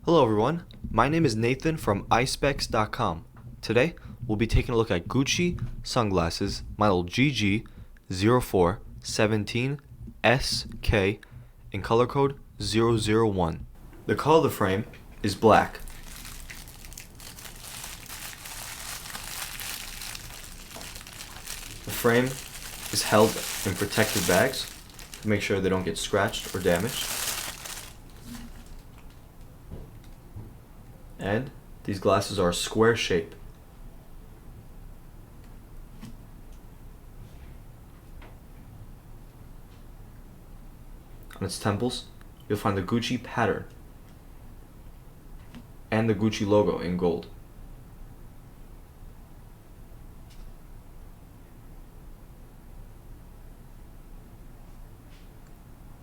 Hello everyone, my name is Nathan from iSpecs.com. Today, we'll be taking a look at Gucci sunglasses model GG0417SK in color code 001. The color of the frame is black. The frame is held in protective bags to make sure they don't get scratched or damaged. And these glasses are a square shape. On its temples, you'll find the Gucci pattern and the Gucci logo in gold.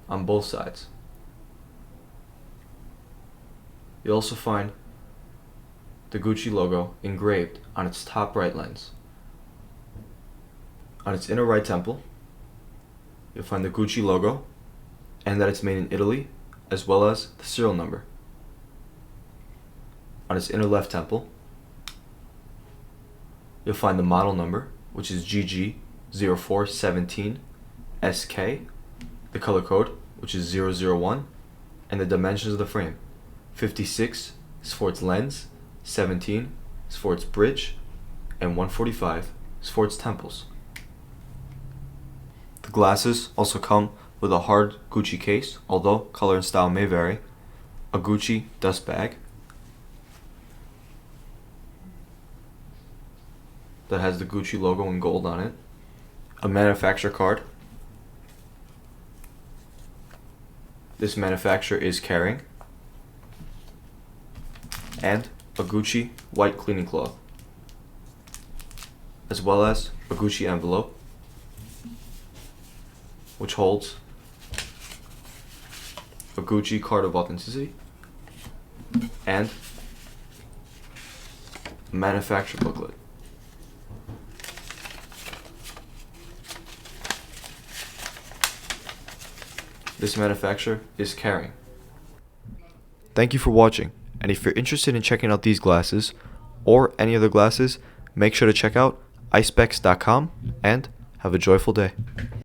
On both sides. You'll also find the Gucci logo engraved on its top right lens. On its inner right temple, you'll find the Gucci logo and that it's made in Italy, as well as the serial number. On its inner left temple, you'll find the model number, which is GG0417SK, the color code, which is 001, and the dimensions of the frame. 56 is for its lens, 17 is for its bridge, and 145 is for its temples. The glasses also come with a hard Gucci case, although color and style may vary, a Gucci dust bag that has the Gucci logo in gold on it, a manufacturer card. This manufacturer is Kering, and a Gucci white cleaning cloth, as well as a Gucci envelope, which holds a Gucci card of authenticity and a manufacturer booklet. This manufacturer is Kering. Thank you for watching, and if you're interested in checking out these glasses or any other glasses, make sure to check out iSpecs.com and have a joyful day.